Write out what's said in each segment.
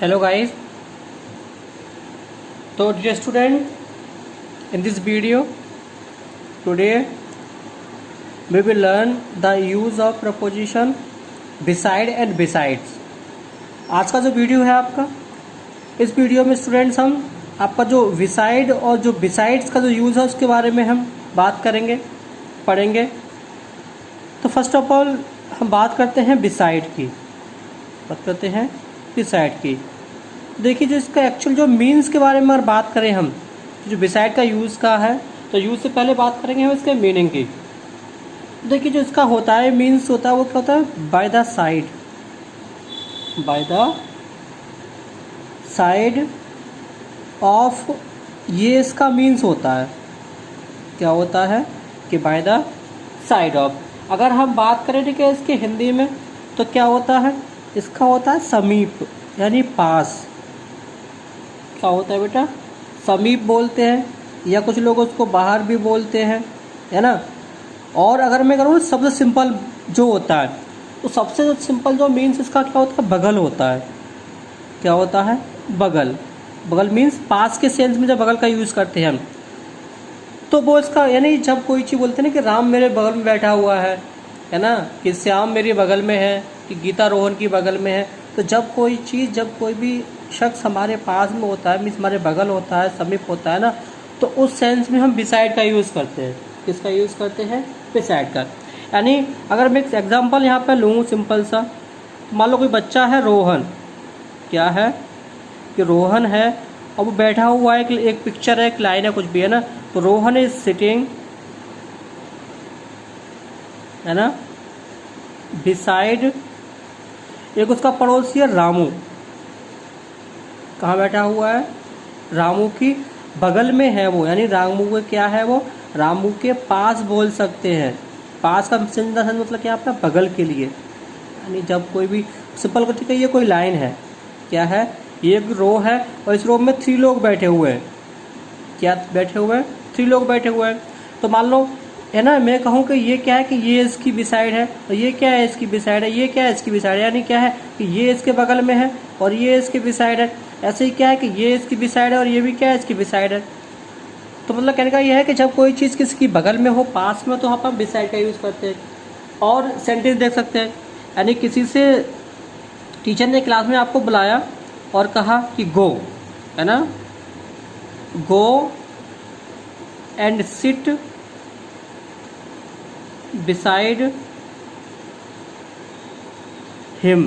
Hello guys. So dear student, in this video today we will learn the use of preposition beside and besides. आज का जो video है आपका, इस video में स्टूडेंट्स हम आपका जो beside और जो besides का जो यूज़ है उसके बारे में हम बात करेंगे, पढ़ेंगे। तो फर्स्ट ऑफ ऑल हम बात करते हैं beside की, beside की। देखिए जो इसका एक्चुअल जो मीन्स के बारे में अगर बात करें हम, जो beside का यूज़ का है, तो यूज़ से पहले बात करेंगे हम इसके मीनिंग की। देखिए जो इसका होता है मीन्स होता है वो क्या होता है, by the side, by the side of, ये इसका मीन्स होता है। क्या होता है कि बाय द साइड ऑफ। अगर हम बात करें ठीक है इसके हिंदी में, तो क्या होता है, इसका होता है समीप, यानी पास। क्या होता है बेटा, समीप बोलते हैं, या कुछ लोग उसको बाहर भी बोलते हैं, है ना। और अगर मैं करूँ सबसे सिंपल जो होता है, तो सबसे जो सिंपल जो मीन्स इसका क्या होता है, बगल होता है। क्या होता है, बगल। बगल मीन्स पास के सेंस में जब बगल का यूज़ करते हैं हम, तो वो इसका यानी जब कोई चीज़ बोलते हैं ना कि राम मेरे बगल में बैठा हुआ है ना, कि श्याम मेरी बगल में है, कि गीता रोहन की बगल में है। तो जब कोई चीज़, जब कोई भी शख्स हमारे पास में होता है, मीन्स हमारे बगल होता है, समीप होता है ना, तो उस सेंस में हम बिसाइड का यूज़ करते हैं। किसका यूज़ करते हैं, बिसाइड का। यानी अगर मैं एक एग्जांपल यहाँ पे लूँ सिंपल सा, मान लो कोई बच्चा है रोहन, क्या है कि रोहन है, और वो बैठा हुआ है, एक पिक्चर है, एक लाइन है, कुछ भी है ना, तो रोहन इज सिटिंग, है ना, बिसाइड, एक उसका पड़ोसी है रामू, कहाँ बैठा हुआ है, रामू की बगल में है वो, यानी रामू के क्या है वो, रामू के पास बोल सकते हैं। पास का सेंस मतलब क्या आपका, बगल के लिए। यानी जब कोई भी सिंपल करती है, ये कोई लाइन है, क्या है, ये एक रो है, और इस रो में 3 लोग बैठे हुए हैं। क्या बैठे हुए हैं, 3 लोग बैठे हुए हैं। तो मान लो है ना, मैं कहूँ कि ये क्या है कि ये इसकी बिसाइड है, और ये क्या है, इसकी बिसाइड है, ये क्या है, इसकी बिसाइड है। यानी क्या है कि ये इसके बगल में है और ये इसकी बिसाइड है। ऐसे ही क्या है कि ये इसकी बिसाइड है और ये भी क्या है, इसकी बिसाइड है। तो मतलब कहने का यह है कि जब कोई चीज़ किसी की बगल में हो, पास में हो, तो वहाँ पर हम बिसाइड का यूज़ करते हैं। और सेंटेंस देख सकते हैं, यानी किसी से टीचर ने क्लास में आपको बुलाया और कहा कि गो, है ना, go and sit beside him.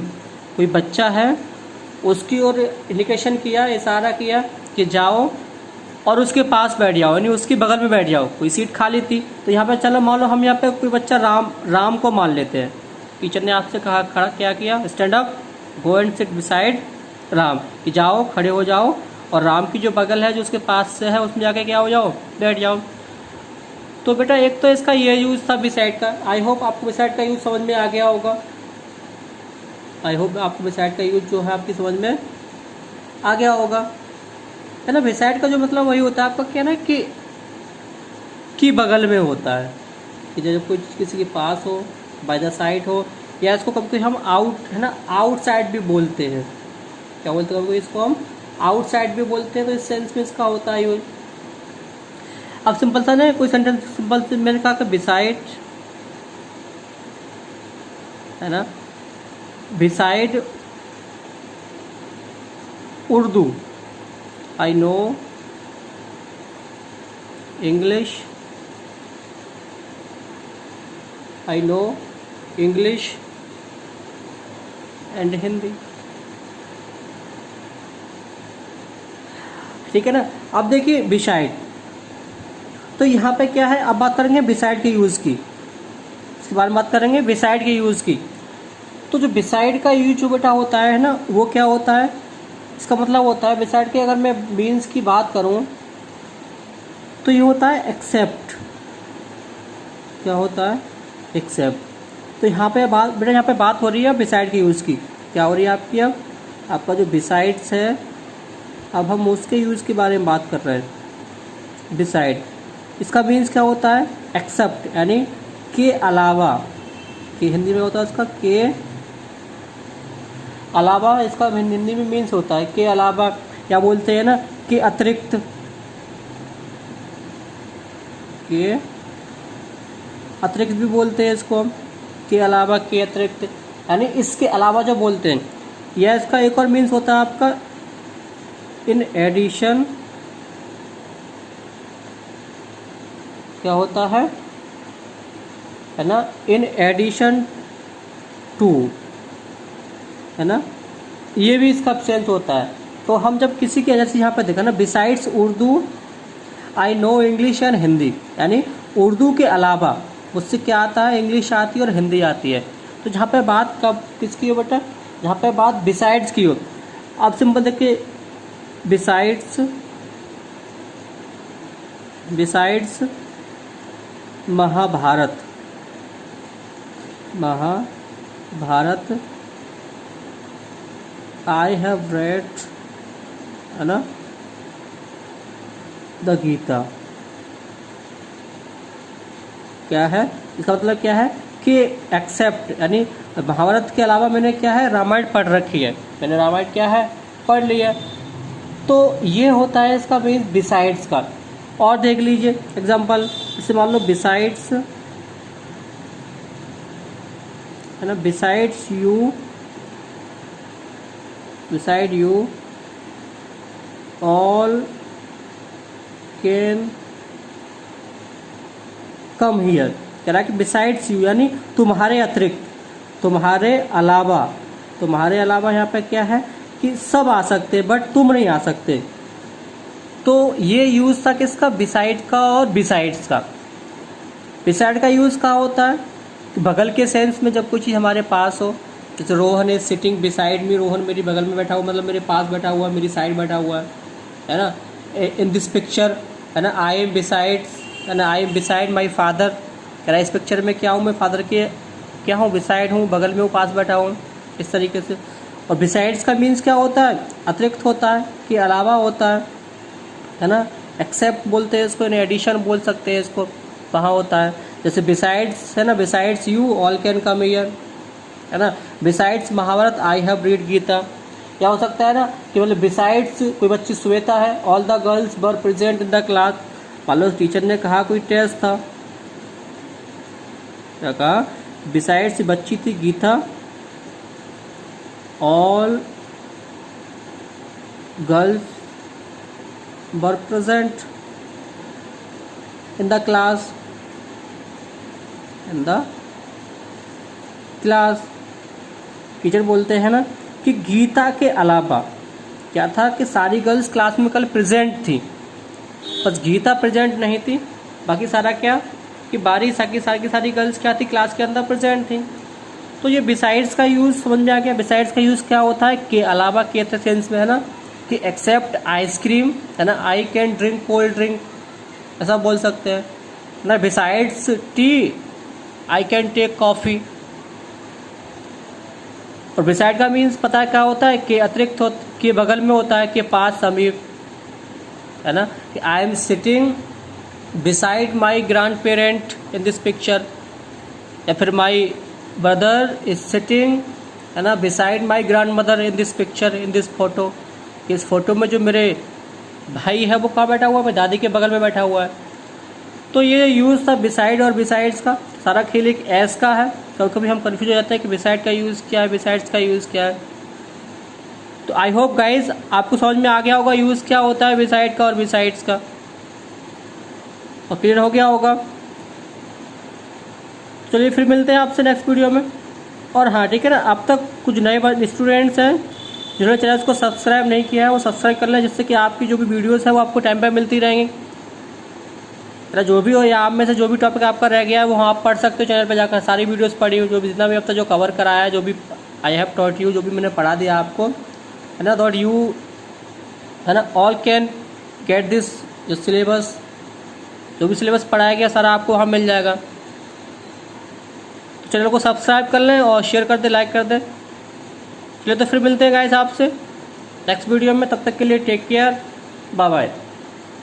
कोई बच्चा है, उसकी ओर इंडिकेशन किया, इशारा किया कि जाओ और उसके पास बैठ जाओ, यानी उसकी बगल में बैठ जाओ। कोई सीट खाली थी, तो यहाँ पे चलो मान लो हम यहाँ पे कोई बच्चा राम को मान लेते हैं। टीचर ने आपसे कहा, खड़ा क्या किया, stand up, go and sit beside Ram, कि जाओ, खड़े हो जाओ, और राम की जो बगल है, जो उसके पास से है, उसमें जाके क्या हो जाओ, बैठ जाओ। तो बेटा एक तो इसका ये यूज़ था बिसाइड का। आई होप आपको बिसाइड का यूज़ समझ में आ गया होगा। आई होप आपको बिसाइड का यूज़ जो है आपकी समझ में आ गया होगा, है ना। बिसाइड का जो मतलब वही होता है आपका, क्या ना कि बगल में होता है, कि जब कोई किसी के पास हो, बाय द साइड हो, या इसको कभी हम आउट, है ना, आउटसाइड भी बोलते हैं। क्या बोलते हैं, इसको हम आउटसाइड भी बोलते हैं। तो इस सेंस में इसका होता है यूज। अब सिंपल सा ना कोई सेंटेंस, सिंपल से मैंने कहा कि बिसाइड, है ना, beside Urdu I know English, I know English and Hindi. ठीक है ना। अब देखिए बिसाइड, तो यहाँ पे क्या है, अब बात करेंगे बिसाइड के यूज़ की, इसके बारे में बात करेंगे बिसाइड के यूज़ की। तो जो बिसाइड का यूज जो बेटा होता है ना, वो क्या होता है, इसका मतलब होता है बिसाइड के, अगर मैं मीन्स की बात करूँ तो ये होता है एक्सेप्ट। क्या होता है, एक्सेप्ट। तो यहाँ पे बात बेटा, यहाँ पे बात हो रही है बिसाइड के यूज़ की। क्या हो रही है आपकी, अब आपका जो बिसाइड्स है, अब हम उसके यूज़ के बारे में बात कर रहे हैं। बिसाइड, इसका मीन्स क्या होता है, एक्सेप्ट, यानी के अलावा, कि हिंदी में होता है इसका के अलावा इसका हिंदी में मीन्स होता है के अलावा, या बोलते हैं ना कि अतिरिक्त, के अतिरिक्त भी बोलते हैं इसको हम, के अलावा, के अतिरिक्त, यानी इसके अलावा जो बोलते हैं। यह इसका एक और मीन्स होता है आपका इन एडिशन, क्या होता है ना, इन एडिशन टू, है ना, ये भी इसका सेंस होता है। तो हम जब किसी के, जैसे यहाँ पे देखा ना, besides Urdu I know English and Hindi, यानी उर्दू के अलावा उससे क्या आता है, इंग्लिश आती है और हिंदी आती है। तो जहाँ पे बात कब किसकी हो बेटा, जहाँ पे बात बिसाइड्स की हो, आप सिंपल देखिए besides, besides Mahabharat, Mahabharat I have read, है ना, द गीता, क्या है इसका मतलब, क्या है कि एक्सेप्ट, यानी महाभारत के अलावा मैंने क्या है, रामायण पढ़ रखी है, मैंने रामायण क्या है, पढ़ लिया। तो ये होता है इसका मीन्स बिसाइड्स का। और देख लीजिए एग्जांपल, जैसे मान लो बिसाइड्स, है ना, besides you, beside you all can come here, कह रहा है कि बिसाइड्स यू यानी तुम्हारे अतिरिक्त, तुम्हारे अलावा, तुम्हारे अलावा यहाँ पे क्या है कि सब आ सकते बट तुम नहीं आ सकते। तो ये यूज था किसका, बिसाइड का और बिसाइड्स का। बिसाइड का यूज कहाँ होता है, बगल के सेंस में, जब कोई चीज़ हमारे पास हो, जैसे Rohan is sitting beside me, Rohan मेरी बगल में बैठा हुआ, मतलब मेरे पास बैठा हुआ, मेरी साइड बैठा हुआ है ना। इन दिस पिक्चर, है ना, आई एम बिसाइड्स, है ना, I am beside my father, कह रहा है इस पिक्चर में क्या हूँ, मैं फादर के क्या हूँ, बिसाइड हूँ, बगल में हूँ, पास बैठा हूँ, इस तरीके से। और बिसाइड्स का मीन्स क्या होता है, अतिरिक्त होता है, कि अलावा होता है ना। एक्सेप्ट बोलते हैं इसको, इन एडिशन बोल सकते हैं इसको, वहाँ होता है। जैसे बिसाइड्स, है ना, besides you all can come here, है ना। Besides Mahabharat I have read Gita, क्या हो सकता है ना कि मतलब बिसाइड्स कोई बच्ची श्वेता है, all the girls were present in the class, मान लो टीचर ने कहा कोई टेस्ट था, क्या कहा, बिसाइड्स बच्ची थी Gita, all girls were present in the class, in the class. Teacher बोलते हैं ना कि गीता के अलावा क्या था कि सारी गर्ल्स क्लास में कल प्रेजेंट थी, बस गीता प्रेजेंट नहीं थी, बाकी सारा क्या कि सारी गर्ल्स क्या थी, क्लास के अंदर प्रेजेंट थी। तो ये बिसाइड्स का यूज़ समझ में आ गया। बिसाइड्स का यूज़ क्या होता है, के अलावा के सेंस में, है ना, कि एक्सेप्ट आइसक्रीम, है ना, I can drink cold drink, ऐसा बोल सकते हैं ना। Besides tea I can take coffee. और बिसाइड का मीन्स पता है क्या होता है, कि अतिरिक्त हो, के बगल में होता है, के पास, समीप, है ना, कि I am sitting beside my grand parent in this picture, या फिर माई ब्रदर इज सिटिंग, है ना, beside my grand mother in this picture, in this photo, इस फोटो में जो मेरे भाई है वो कहाँ बैठा हुआ है, मेरी दादी के बगल में बैठा हुआ है। तो ये यूज़ था बिसाइड और बिसाइड्स का। सारा खेल एक एस का है, कभी कभी हम कन्फ्यूज हो जाते हैं कि बिसाइड का यूज़ क्या है, बिसाइड्स का यूज़ क्या है। तो आई होप गाइज आपको समझ में आ गया होगा यूज़ क्या होता है बिसाइड का और बिसाइड्स का, और क्लियर हो गया होगा। चलिए फिर मिलते हैं आपसे नेक्स्ट वीडियो में। और हाँ ठीक है ना, अब तक कुछ नए स्टूडेंट्स हैं जिन्होंने चैनल को सब्सक्राइब नहीं किया है वो सब्सक्राइब कर लें, जिससे कि आपकी जो भी वीडियोस है वो आपको टाइम पे मिलती रहेंगी। जो भी हो या आप में से जो भी टॉपिक आपका रह गया है वो आप पढ़ सकते हो चैनल पे जाकर। सारी वीडियोस पढ़ी हो, जो भी जितना भी अब तक जो कवर कराया है, जो भी आई हैव टॉट यू, जो भी मैंने पढ़ा दिया आपको, है ना, डॉट यू, है ना, ऑल कैन गेट दिस, जो सिलेबस, जो भी सिलेबस पढ़ाया गया सारा आपको वहाँ मिल जाएगा। तो चैनल को सब्सक्राइब कर लें और शेयर कर दें, लाइक कर दें। चलिए तो फिर मिलते हैं गाइस आपसे नेक्स्ट वीडियो में, तब तक के लिए टेक केयर, बाय बाय।